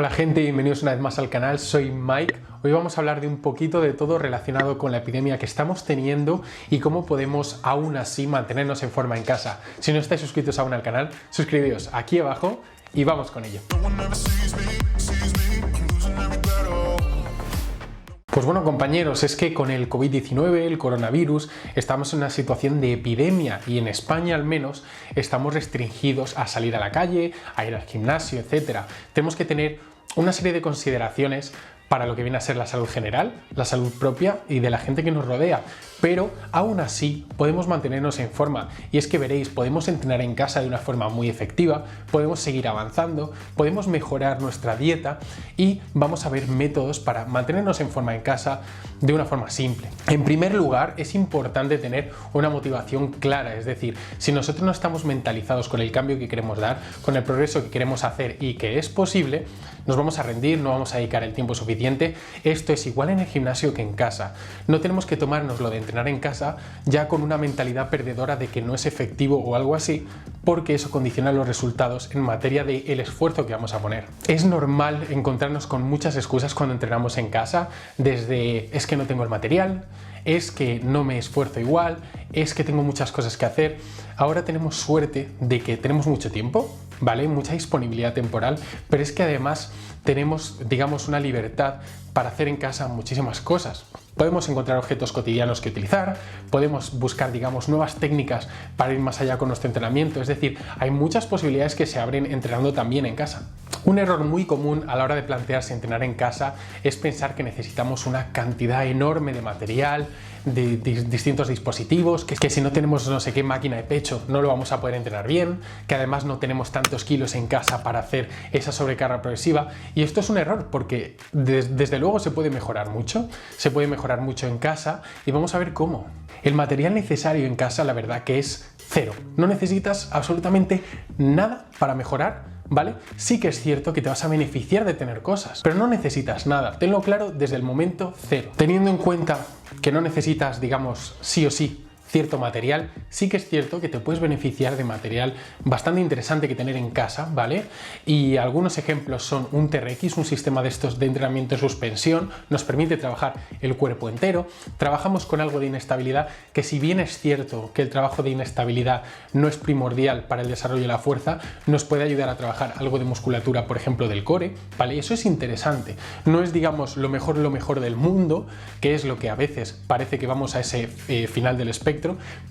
Hola gente, bienvenidos una vez más al canal, soy Mike. Hoy vamos a hablar de un poquito de todo relacionado con la epidemia que estamos teniendo y cómo podemos aún así mantenernos en forma en casa. Si no estáis suscritos aún al canal, suscribíos aquí abajo y vamos con ello. Pues bueno compañeros, es que con el COVID-19, el coronavirus, estamos en una situación de epidemia y en España al menos estamos restringidos a salir a la calle, a ir al gimnasio, etc. Tenemos que tener una serie de consideraciones para lo que viene a ser la salud general, la salud propia y de la gente que nos rodea, pero aún así podemos mantenernos en forma y es que veréis, podemos entrenar en casa de una forma muy efectiva, podemos seguir avanzando, podemos mejorar nuestra dieta y vamos a ver métodos para mantenernos en forma en casa de una forma simple. En primer lugar, es importante tener una motivación clara, es decir, si nosotros no estamos mentalizados con el cambio que queremos dar, con el progreso que queremos hacer y que es posible, nos vamos a rendir, no vamos a dedicar el tiempo suficiente. Esto es igual en el gimnasio que en casa. No tenemos que tomárnoslo de entrenar en casa ya con una mentalidad perdedora de que no es efectivo o algo así, porque eso condiciona los resultados en materia del esfuerzo que vamos a poner. Es normal encontrarnos con muchas excusas cuando entrenamos en casa, desde es que no tengo el material, es que no me esfuerzo igual, es que tengo muchas cosas que hacer. Ahora tenemos suerte de que tenemos mucho tiempo, ¿vale? Mucha disponibilidad temporal, pero es que además tenemos, digamos, una libertad para hacer en casa muchísimas cosas. Podemos encontrar objetos cotidianos que utilizar, podemos buscar, digamos, nuevas técnicas para ir más allá con nuestro entrenamiento, es decir, hay muchas posibilidades que se abren entrenando también en casa. Un error muy común a la hora de plantearse entrenar en casa es pensar que necesitamos una cantidad enorme de material, de distintos dispositivos, que si no tenemos no sé qué máquina de pecho no lo vamos a poder entrenar bien, que además no tenemos tantos kilos en casa para hacer esa sobrecarga progresiva, y esto es un error porque desde luego se puede mejorar mucho en casa y vamos a ver cómo. El material necesario en casa la verdad que es cero, no necesitas absolutamente nada para mejorar, ¿vale? Sí que es cierto que te vas a beneficiar de tener cosas, pero no necesitas nada, tenlo claro desde el momento cero. Teniendo en cuenta que no necesitas, digamos, sí o sí cierto material, sí que es cierto que te puedes beneficiar de material bastante interesante que tener en casa, ¿vale? Y algunos ejemplos son un TRX, un sistema de estos de entrenamiento en suspensión, nos permite trabajar el cuerpo entero, trabajamos con algo de inestabilidad, que si bien es cierto que el trabajo de inestabilidad no es primordial para el desarrollo de la fuerza, nos puede ayudar a trabajar algo de musculatura, por ejemplo, del core, ¿vale? Eso es interesante, no es, digamos, lo mejor del mundo, que es lo que a veces parece que vamos a ese final del espectro,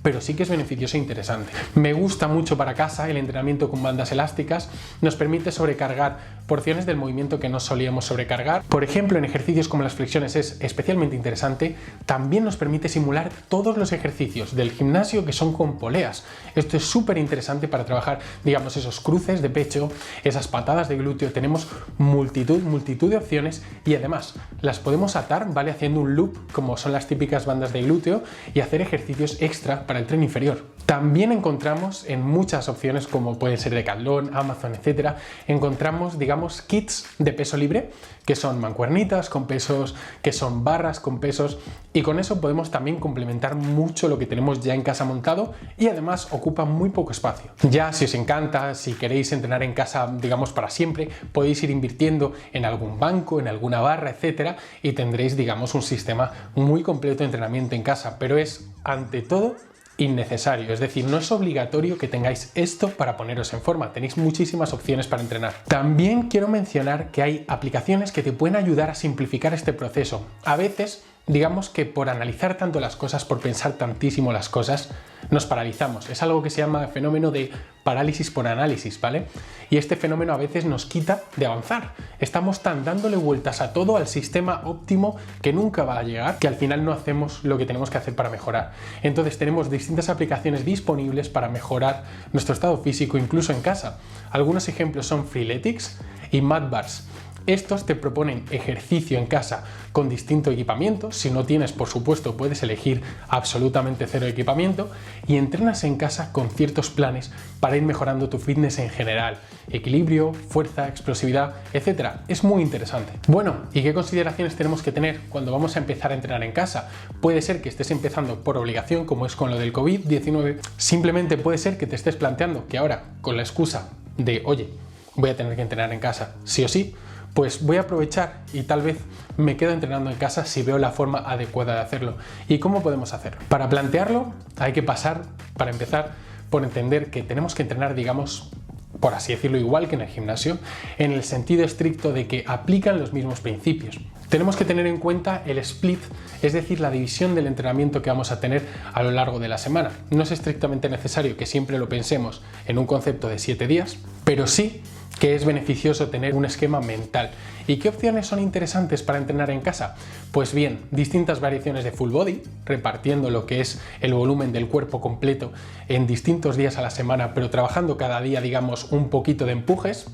pero sí que es beneficioso e interesante. Me gusta mucho para casa el entrenamiento con bandas elásticas, nos permite sobrecargar porciones del movimiento que no solíamos sobrecargar. Por ejemplo, en ejercicios como las flexiones es especialmente interesante. También nos permite simular todos los ejercicios del gimnasio que son con poleas. Esto es súper interesante para trabajar, digamos, esos cruces de pecho, esas patadas de glúteo. Tenemos multitud de opciones y además las podemos atar, ¿vale? Haciendo un loop como son las típicas bandas de glúteo y hacer ejercicios extra para el tren inferior. También encontramos en muchas opciones como pueden ser Decathlon, Amazon, etcétera, encontramos, digamos, kits de peso libre que son mancuernitas con pesos, que son barras con pesos, y con eso podemos también complementar mucho lo que tenemos ya en casa montado y además ocupa muy poco espacio. Ya si os encanta, si queréis entrenar en casa, digamos, para siempre, podéis ir invirtiendo en algún banco, en alguna barra, etcétera, y tendréis, digamos, un sistema muy completo de entrenamiento en casa, pero es ante todo innecesario, es decir, no es obligatorio que tengáis esto para poneros en forma, tenéis muchísimas opciones para entrenar. También quiero mencionar que hay aplicaciones que te pueden ayudar a simplificar este proceso. A veces, digamos que por analizar tanto las cosas, por pensar tantísimo las cosas, nos paralizamos. Es algo que se llama fenómeno de parálisis por análisis, ¿vale? Y este fenómeno a veces nos quita de avanzar. Estamos tan dándole vueltas a todo, al sistema óptimo, que nunca va a llegar, que al final no hacemos lo que tenemos que hacer para mejorar. Entonces tenemos distintas aplicaciones disponibles para mejorar nuestro estado físico, incluso en casa. Algunos ejemplos son Freeletics y MadBars. Estos te proponen ejercicio en casa con distinto equipamiento. Si no tienes, por supuesto, puedes elegir absolutamente cero equipamiento y entrenas en casa con ciertos planes para ir mejorando tu fitness en general. Equilibrio, fuerza, explosividad, etc. Es muy interesante. Bueno, ¿y qué consideraciones tenemos que tener cuando vamos a empezar a entrenar en casa? Puede ser que estés empezando por obligación, como es con lo del COVID-19. Simplemente puede ser que te estés planteando que ahora, con la excusa de, oye, voy a tener que entrenar en casa sí o sí, pues voy a aprovechar y tal vez me quedo entrenando en casa si veo la forma adecuada de hacerlo. ¿Y cómo podemos hacerlo? Para plantearlo hay que pasar, para empezar, por entender que tenemos que entrenar, digamos, por así decirlo, igual que en el gimnasio, en el sentido estricto de que aplican los mismos principios. Tenemos que tener en cuenta el split, es decir, la división del entrenamiento que vamos a tener a lo largo de la semana. No es estrictamente necesario que siempre lo pensemos en un concepto de 7 días, pero sí que es beneficioso tener un esquema mental. ¿Y qué opciones son interesantes para entrenar en casa? Pues bien, distintas variaciones de full body, repartiendo lo que es el volumen del cuerpo completo en distintos días a la semana, pero trabajando cada día, digamos, un poquito de empujes,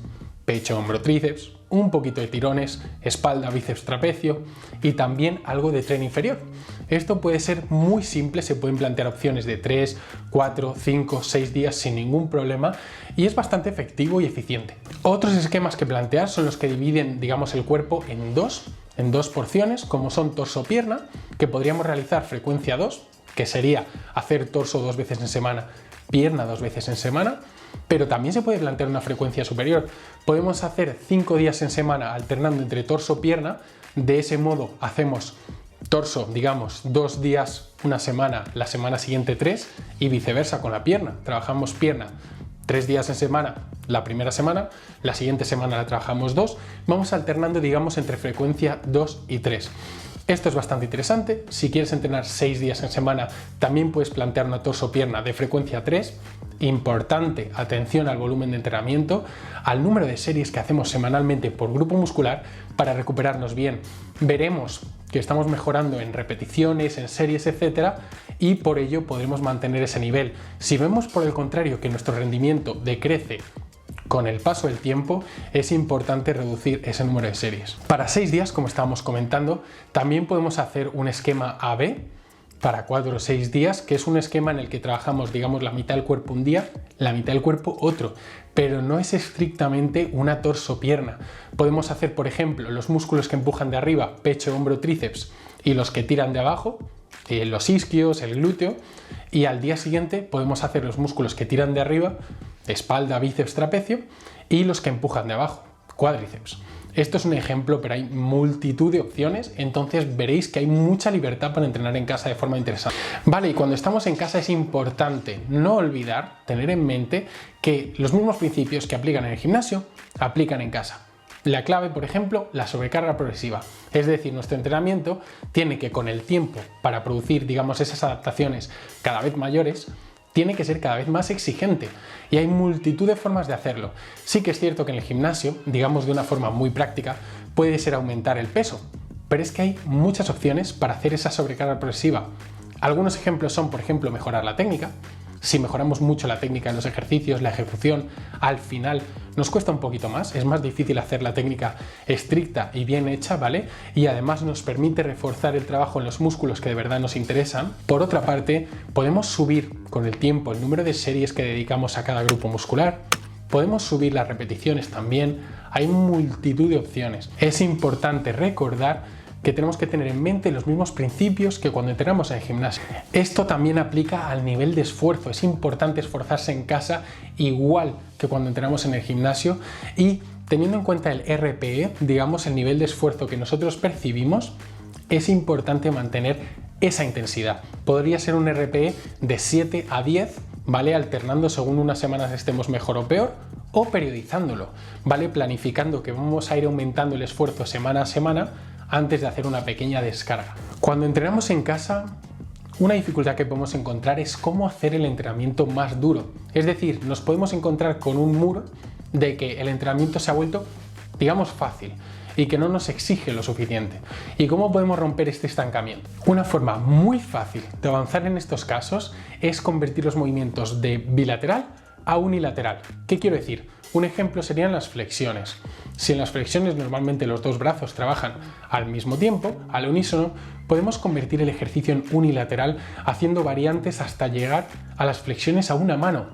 pecho, hombro, tríceps, un poquito de tirones, espalda, bíceps, trapecio y también algo de tren inferior. Esto puede ser muy simple, se pueden plantear opciones de 3, 4, 5, 6 días sin ningún problema y es bastante efectivo y eficiente. Otros esquemas que plantear son los que dividen, digamos, el cuerpo en dos porciones, como son torso-pierna, que podríamos realizar frecuencia 2, que sería hacer torso 2 veces en semana, pierna 2 veces en semana, pero también se puede plantear una frecuencia superior. Podemos hacer 5 días en semana alternando entre torso-pierna, de ese modo hacemos torso, digamos, 2 días una semana, la semana siguiente 3 y viceversa con la pierna. Trabajamos pierna 3 días en semana la primera semana, la siguiente semana la trabajamos 2, vamos alternando, digamos, entre frecuencia 2 y 3. Esto es bastante interesante. Si quieres entrenar 6 días en semana, también puedes plantear una torso-pierna de frecuencia 3. Importante, atención al volumen de entrenamiento, al número de series que hacemos semanalmente por grupo muscular para recuperarnos bien. Veremos que estamos mejorando en repeticiones, en series, etcétera, y por ello podremos mantener ese nivel. Si vemos por el contrario que nuestro rendimiento decrece con el paso del tiempo, es importante reducir ese número de series. Para 6 días, como estábamos comentando, también podemos hacer un esquema AB para 4 o 6 días, que es un esquema en el que trabajamos, digamos, la mitad del cuerpo un día, la mitad del cuerpo otro, pero no es estrictamente una torso-pierna. Podemos hacer, por ejemplo, los músculos que empujan de arriba, pecho, hombro, tríceps, y los que tiran de abajo, los isquios, el glúteo, y al día siguiente podemos hacer los músculos que tiran de arriba, espalda, bíceps, trapecio, y los que empujan de abajo, cuádriceps. Esto es un ejemplo, pero hay multitud de opciones, entonces veréis que hay mucha libertad para entrenar en casa de forma interesante. Vale, y cuando estamos en casa es importante no olvidar, tener en mente que los mismos principios que aplican en el gimnasio, aplican en casa. La clave, por ejemplo, la sobrecarga progresiva. Es decir, nuestro entrenamiento tiene que, con el tiempo, para producir, digamos, esas adaptaciones cada vez mayores, tiene que ser cada vez más exigente y hay multitud de formas de hacerlo. Sí que es cierto que en el gimnasio, digamos de una forma muy práctica, puede ser aumentar el peso, pero es que hay muchas opciones para hacer esa sobrecarga progresiva. Algunos ejemplos son, por ejemplo, mejorar la técnica. Si mejoramos mucho la técnica en los ejercicios, la ejecución, al final nos cuesta un poquito más, es más difícil hacer la técnica estricta y bien hecha, ¿vale? Y además nos permite reforzar el trabajo en los músculos que de verdad nos interesan. Por otra parte, podemos subir con el tiempo el número de series que dedicamos a cada grupo muscular, podemos subir las repeticiones también, hay multitud de opciones. Es importante recordar que tenemos que tener en mente los mismos principios que cuando entrenamos en el gimnasio. Esto también aplica al nivel de esfuerzo. Es importante esforzarse en casa igual que cuando entrenamos en el gimnasio y teniendo en cuenta el RPE, digamos el nivel de esfuerzo que nosotros percibimos, es importante mantener esa intensidad. Podría ser un RPE de 7 a 10, ¿vale? Alternando según unas semanas estemos mejor o peor, o periodizándolo, ¿vale? Planificando que vamos a ir aumentando el esfuerzo semana a semana antes de hacer una pequeña descarga. Cuando entrenamos en casa, una dificultad que podemos encontrar es cómo hacer el entrenamiento más duro. Es decir, nos podemos encontrar con un muro de que el entrenamiento se ha vuelto, digamos, fácil y que no nos exige lo suficiente. ¿Y cómo podemos romper este estancamiento? Una forma muy fácil de avanzar en estos casos es convertir los movimientos de bilateral a unilateral. ¿Qué quiero decir? Un ejemplo serían las flexiones. Si en las flexiones normalmente los dos brazos trabajan al mismo tiempo, al unísono, podemos convertir el ejercicio en unilateral haciendo variantes hasta llegar a las flexiones a una mano.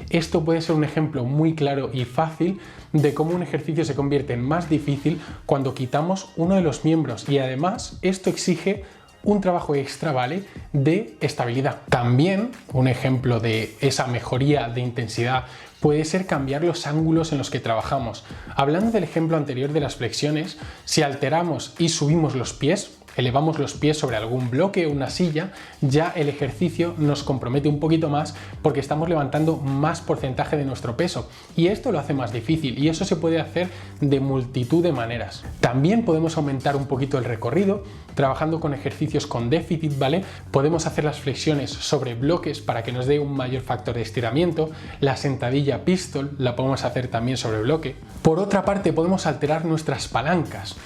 Esto puede ser un ejemplo muy claro y fácil de cómo un ejercicio se convierte en más difícil cuando quitamos uno de los miembros y además esto exige un trabajo extra, ¿vale?, de estabilidad. También un ejemplo de esa mejoría de intensidad puede ser cambiar los ángulos en los que trabajamos. Hablando del ejemplo anterior de las flexiones, si alteramos y subimos los pies, elevamos los pies sobre algún bloque o una silla, ya el ejercicio nos compromete un poquito más porque estamos levantando más porcentaje de nuestro peso y esto lo hace más difícil, y eso se puede hacer de multitud de maneras. También podemos aumentar un poquito el recorrido trabajando con ejercicios con déficit, ¿vale? Podemos hacer las flexiones sobre bloques para que nos dé un mayor factor de estiramiento. La sentadilla pistol la podemos hacer también sobre bloque. Por otra parte, podemos alterar nuestras palancas.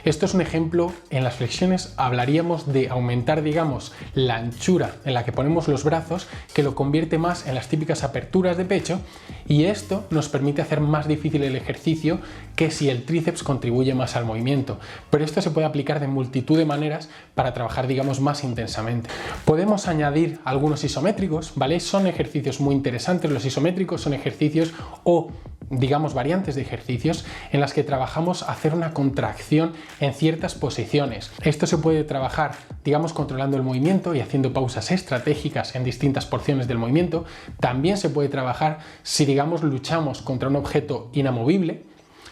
Esto es un ejemplo. En las flexiones hablaríamos de aumentar, digamos, la anchura en la que ponemos los brazos, que lo convierte más en las típicas aperturas de pecho, y esto nos permite hacer más difícil el ejercicio que si el tríceps contribuye más al movimiento. Pero esto se puede aplicar de multitud de maneras para trabajar, digamos, más intensamente. Podemos añadir algunos isométricos, ¿vale? Son ejercicios muy interesantes. Los isométricos son ejercicios o digamos variantes de ejercicios en las que trabajamos hacer una contracción en ciertas posiciones. Esto se puede trabajar, digamos, controlando el movimiento y haciendo pausas estratégicas en distintas porciones del movimiento. También se puede trabajar si, digamos, luchamos contra un objeto inamovible.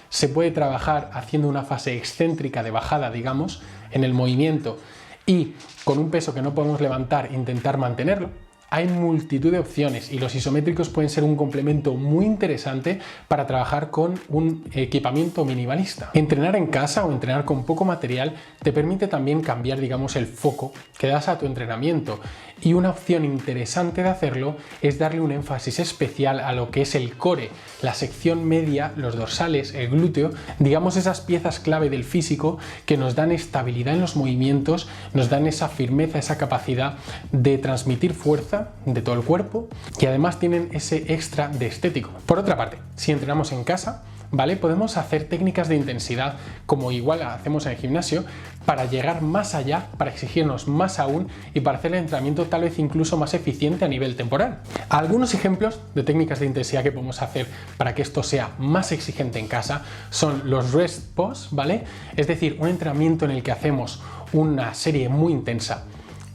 Se puede trabajar haciendo una fase excéntrica de bajada, digamos, en el movimiento, y con un peso que no podemos levantar intentar mantenerlo. Hay multitud de opciones y los isométricos pueden ser un complemento muy interesante para trabajar con un equipamiento minimalista. Entrenar en casa o entrenar con poco material te permite también cambiar, digamos, el foco que das a tu entrenamiento, y una opción interesante de hacerlo es darle un énfasis especial a lo que es el core, la sección media, los dorsales, el glúteo, digamos esas piezas clave del físico que nos dan estabilidad en los movimientos, nos dan esa firmeza, esa capacidad de transmitir fuerza de todo el cuerpo, y además tienen ese extra de estético. Por otra parte, si entrenamos en casa, ¿vale?, podemos hacer técnicas de intensidad como igual hacemos en el gimnasio para llegar más allá, para exigirnos más aún y para hacer el entrenamiento tal vez incluso más eficiente a nivel temporal. Algunos ejemplos de técnicas de intensidad que podemos hacer para que esto sea más exigente en casa son los rest pause, ¿vale? Es decir, un entrenamiento en el que hacemos una serie muy intensa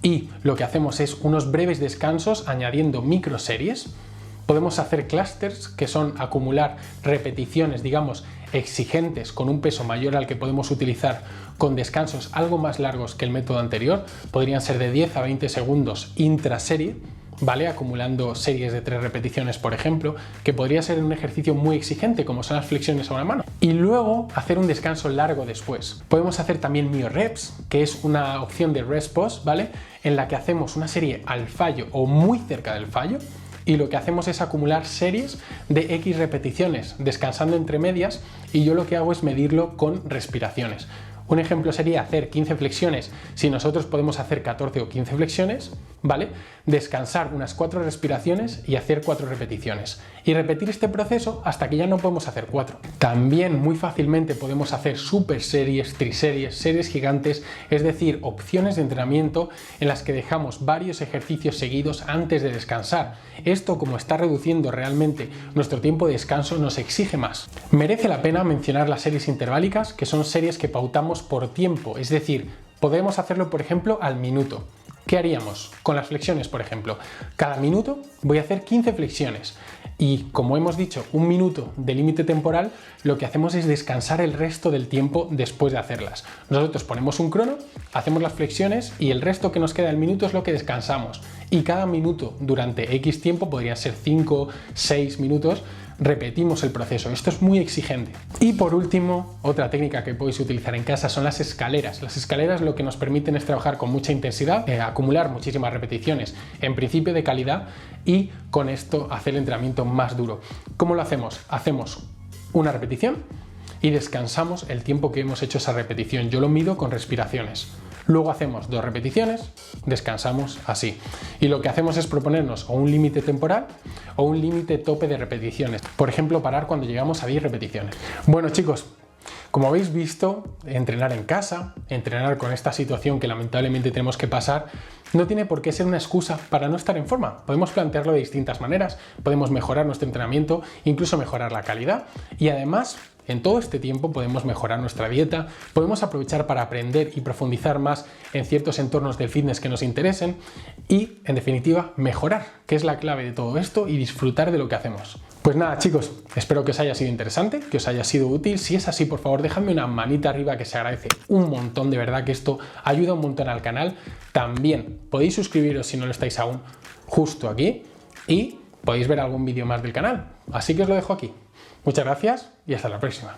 y lo que hacemos es unos breves descansos añadiendo microseries. Podemos hacer clusters, que son acumular repeticiones, digamos, exigentes con un peso mayor al que podemos utilizar, con descansos algo más largos que el método anterior. Podrían ser de 10 a 20 segundos intraserie, ¿vale?, acumulando series de 3 repeticiones, por ejemplo, que podría ser un ejercicio muy exigente como son las flexiones a una mano. Y luego hacer un descanso largo después. Podemos hacer también myoreps, que es una opción de rest pause, ¿vale?, en la que hacemos una serie al fallo o muy cerca del fallo, y lo que hacemos es acumular series de X repeticiones, descansando entre medias, y yo lo que hago es medirlo con respiraciones. Un ejemplo sería hacer 15 flexiones, si nosotros podemos hacer 14 o 15 flexiones, ¿vale? Descansar unas 4 respiraciones y hacer 4 repeticiones. Y repetir este proceso hasta que ya no podemos hacer 4. También muy fácilmente podemos hacer super series, triseries, series gigantes, es decir, opciones de entrenamiento en las que dejamos varios ejercicios seguidos antes de descansar. Esto, como está reduciendo realmente nuestro tiempo de descanso, nos exige más. Merece la pena mencionar las series interválicas, que son series que pautamos por tiempo, es decir, podemos hacerlo, por ejemplo, al minuto. ¿Qué haríamos con las flexiones, por ejemplo? Cada minuto voy a hacer 15 flexiones y, como hemos dicho, un minuto de límite temporal, lo que hacemos es descansar el resto del tiempo después de hacerlas. Nosotros ponemos un crono, hacemos las flexiones y el resto que nos queda del minuto es lo que descansamos. Y cada minuto durante X tiempo, podrían ser 5, 6 minutos, repetimos el proceso. Esto es muy exigente. Y por último, otra técnica que podéis utilizar en casa son las escaleras. Las escaleras lo que nos permiten es trabajar con mucha intensidad, acumular muchísimas repeticiones, en principio de calidad, y con esto hacer el entrenamiento más duro. ¿Cómo lo hacemos? Hacemos una repetición y descansamos el tiempo que hemos hecho esa repetición. Yo lo mido con respiraciones. Luego hacemos 2 repeticiones, descansamos así. Y lo que hacemos es proponernos o un límite temporal o un límite tope de repeticiones. Por ejemplo, parar cuando llegamos a 10 repeticiones. Bueno, chicos, como habéis visto, entrenar en casa, entrenar con esta situación que lamentablemente tenemos que pasar, no tiene por qué ser una excusa para no estar en forma. Podemos plantearlo de distintas maneras, podemos mejorar nuestro entrenamiento, incluso mejorar la calidad, y además En todo este tiempo podemos mejorar nuestra dieta, podemos aprovechar para aprender y profundizar más en ciertos entornos del fitness que nos interesen y, en definitiva, mejorar, que es la clave de todo esto, y disfrutar de lo que hacemos. Pues nada, chicos, espero que os haya sido interesante, que os haya sido útil. Si es así, por favor, dejadme una manita arriba, que se agradece un montón, de verdad que esto ayuda un montón al canal. También podéis suscribiros si no lo estáis aún justo aquí y podéis ver algún vídeo más del canal. Así que os lo dejo aquí. Muchas gracias y hasta la próxima.